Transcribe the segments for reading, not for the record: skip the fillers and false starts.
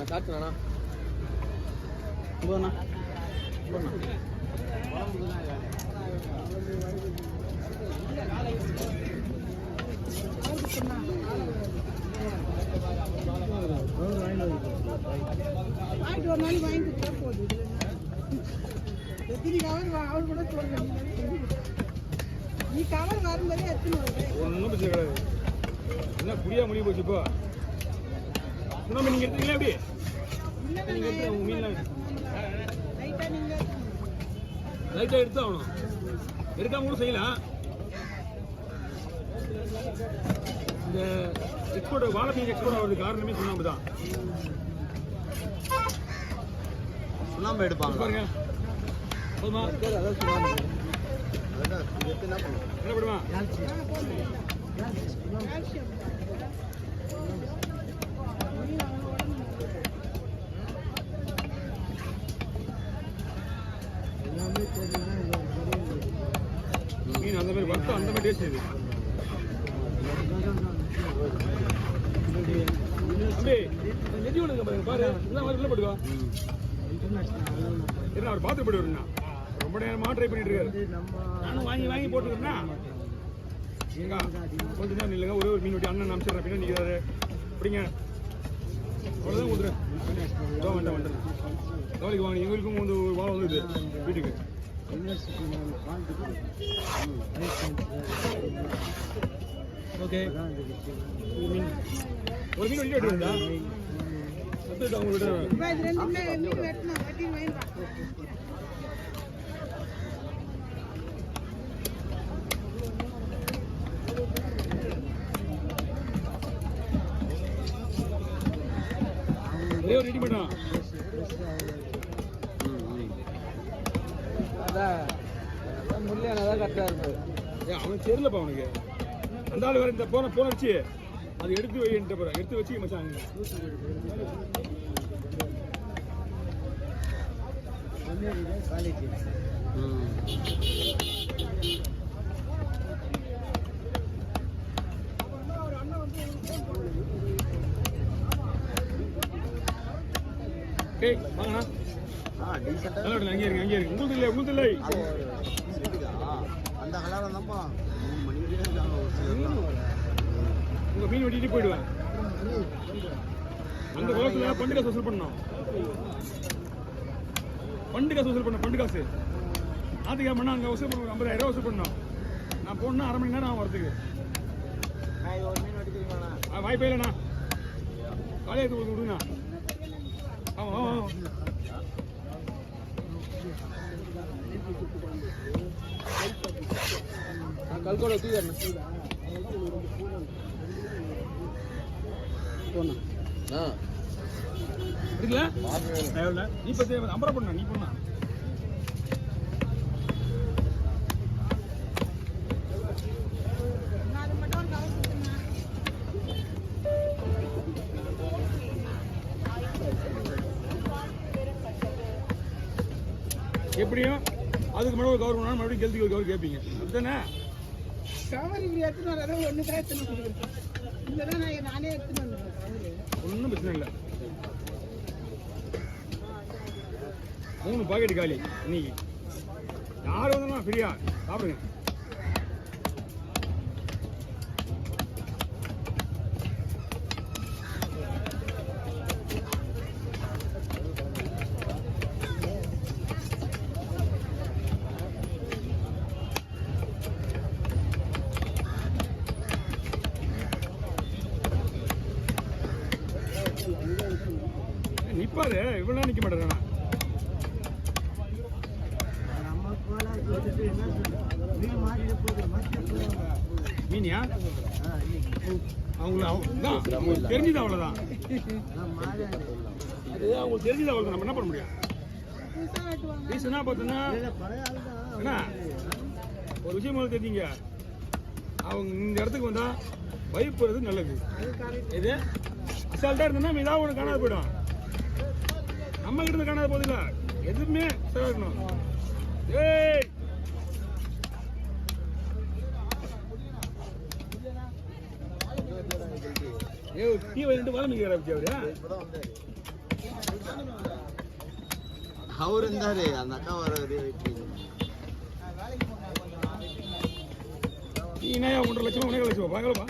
சாப்பிட்டுண்ணா போண்ணா வாங்கிட்டு ஒரு நாளைக்கு வாங்கி கொடுத்தா போகுது. எத்தனை கவர் அவர் கூட சொல்றேன். நீ கவர் வரும்போதே எத்தனை வருது ஒன்றும் பிரச்சனை கிடையாது. என்ன புரியா முடிய போச்சு இப்போ சுனாமி நீங்கள் எடுத்தீங்களா எப்படி நீங்கள் எடுத்து உங்கள் மீன்லாம் லைட்டாக எடுத்து ஆகணும். எடுக்காம கூட செய்யலாம். இந்த எக்ஸ்போர்ட் வாழை மீன் எக்ஸ்போர்ட் ஆகிறது காரணமே சுண்ணாம்பு தான். சுண்ணாம்பு எடுப்பாங்க பாருங்க போதுமா அதான் சுண்ணாம்பு என்ன பண்ணுவோம் என்ன பண்ணுமா மீன் அந்த மாதிரி வறுத்தா அந்த மாதிரி டேஸ்ட் இது. அம்பி நெதி ஒன்று பாரு இதெல்லாம் மாதிரி போட்டுக்கோ. என்ன அவர் பார்த்து போட்டு வருங்கண்ணா. ரொம்ப நேரமாக ட்ரை பண்ணிட்டு இருக்காரு. நானும் வாங்கி வாங்கி போட்டுக்கிறேன்னா எங்க கொஞ்ச நேரம் இல்லைங்க ஒரே ஒரு மீன் வெட்டி அண்ணன் அனுப்பிச்சிடுறேன் பின்னாடி நிற்கிறாரு அப்படிங்க அவ்வளோதான் கொடுத்துறேன். வேண்டாம் வேண்டாம் கவலைக்கு வாங்க எங்களுக்கும் வந்து ஒரு வாழை வந்து வீட்டுக்கு ஓகே ஒரு மீன் வெட்டி வெட்டுறா ரெடி பண்ணான். முள்ளியானதான் கரெக்டாக இருக்கு. அவனுக்கு தெரியலப்பா அவனுக்கு. அந்த ஆள் வேற இந்த போன வச்சு அது எடுத்து வைட்டு போற எடுத்து வச்சு மச்சான் வாங்கண்ணா. அங்கே இருக்கு அங்கே இருக்கு உங்களுக்கு இல்லை உங்களுக்கு இல்லை அந்த கலர் தான்ப்பா உங்க மீன் வெட்டிட்டு போயிடுவேன். அந்த குளத்துல பண்டு காசு வசூல் பண்ணோம். பண்டு காசு வசூல் பண்ணோம். பண்டு காசு ஆத்துக்கு பண்ணா அங்கே வசூல் பண்ண 50,000 வசூல் பண்ணோம். நான் போனா அரை மணி நேரம் ஆகும் வரதுக்கு. வாய்ப்பே இல்லைண்ணா காலையை விடுங்கண்ணா. ஆமாம் ஆமாம் கல்கோட தூக்கணும் இருக்குல்ல நீ பத்தி அம்பரா பண்ண நீ பண்ணா எப்படியும் அதுக்கு மேலே ஒரு கவர் பண்ணாலும் மறுபடியும் கெல்த்துக்கு ஒரு கவர் கேட்பீங்க அப்படித்தானே. கவர் இப்படி எடுத்துன்னு வரதான் ஒன்று தான் எடுத்துன்னு கொடுக்குறேன். இல்லைதான் நானே எடுத்துன்னு வந்துடுறேன். ஒன்றும் பிரச்சனை இல்லை. 3 பாக்கெட் காலி இன்னைக்கு. யார் வந்தோம்னா ஃப்ரீயா சாப்பிடுங்க. நிப்பாரு இவ்வளோ நிற்க மாட்டேன். மீனியா அவங்களுக்கு தெரிஞ்சது அவ்வளோதான். அதுதான் அவங்களுக்கு தெரிஞ்சது அவ்வளோதான். நம்ம என்ன பண்ண முடியும்? ரீசனா பார்த்தோன்னா என்ன ஒரு விஷயம் போல தெரிஞ்சிங்க. அவங்க இந்த இடத்துக்கு வந்தா பயப்படுறது நல்லது. இது அசால்ட்டா இருந்ததுன்னா ஏதாவது ஒன்று காணாது போயிடும். நம்ம கிட்ட இருந்து காணாத போதில்ல எதுவுமே சரியா இருக்கணும். ஏய் டீ வாங்கிட்டு வர முடியாது அவரு இப்பதான் வந்தாரு. அவர் இருந்தாரு அந்த அக்கா வர நீ என்ன 1.5 லட்சமா 1.5 லட்சமா வாங்கலப்பா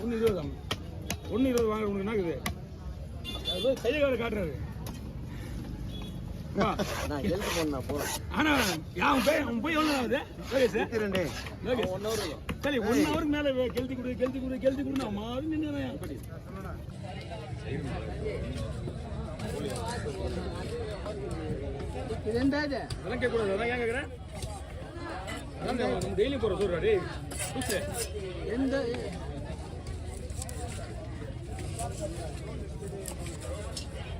1.20 தான் 1.20 வாங்க உனக்கு என்ன இருக்குது அது கையை கால காட்டுறாரு நான் எழுத்து போனா போறேன். ஆனா அவன் போய் எவ்வளவு ஆகுது லோகேஷ் 22 லோகேஷ் 1 hour சரி 1 ஹவருக்கு மேல கெழுத்தி கொடு நான் மாறி நின்னுறேன் அப்படி ரெண்டாவது அதெல்லாம் கேட்கக்கூடாது அதான் ஏன் கேட்குறேன் அதான் நம்ம டெய்லி போகிற சொல்கிறா டேய் புதுசு எந்த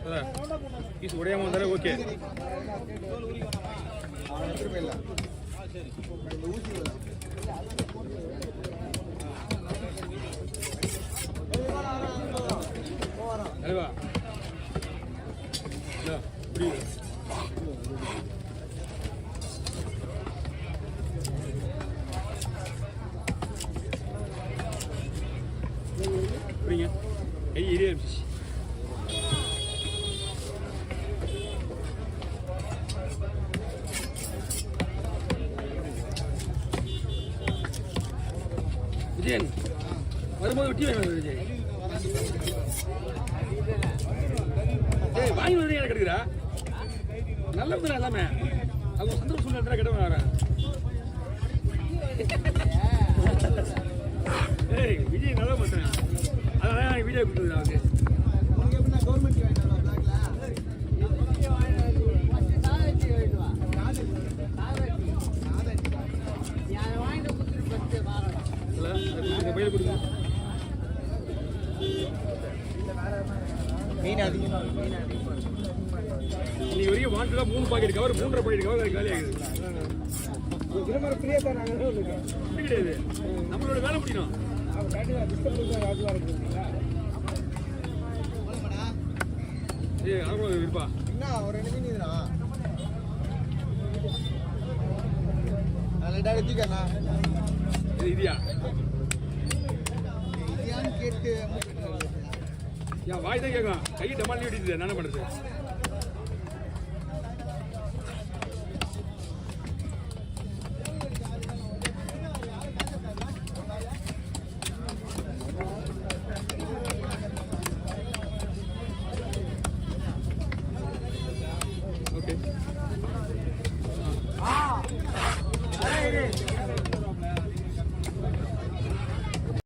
அதான் பீஸ் உடையாமல் வந்தாலே ஓகே அல்வா புரியுது புரியுங்க கை எரிய ஆரம்பிச்சு விஜயன் வரும்போது வெட்டி வாங்க விஜய் ஏய் வாங்கி வந்து எனக்கு கிடைக்குறா நல்ல தான் எல்லாமே அவங்க சந்தோஷம் சொல்ல கிட்ட வரேன் ஏய் விஜய் நல்லா பண்ணுறேன் அதனால எனக்கு வீடியோ கொடுத்துருந்தேன் அவருக்கு உனக்கு எப்படின்னா கவர்மெண்ட் இந்த பையில கொடுங்க மீன் அதிகமா இன்னைக்கு வரைக்கும் வாண்டடா 3 பாக்கெட் கவர் 3.5 பாக்கெட் கவர் காலி ஆகுது ஃப்ரீயாக தராங்க அப்படி கிடையாது நம்மளோட வேலை முடியணும் அவங்க கண்டிப்பாக டிஸ்டர்ப் ராஜுவாக இருக்குங்களா ஏய் அவ்வளோ இருப்பா என்ன ஒரு 2 மீன் இதுனா லைட்டா எடுத்துக்கண்ணா இது இதியா இதையான்னு கேட்டு என் வாய் தான் கேட்கும் கை டமால் வெட்டிட்டு என்ன பண்ணுறது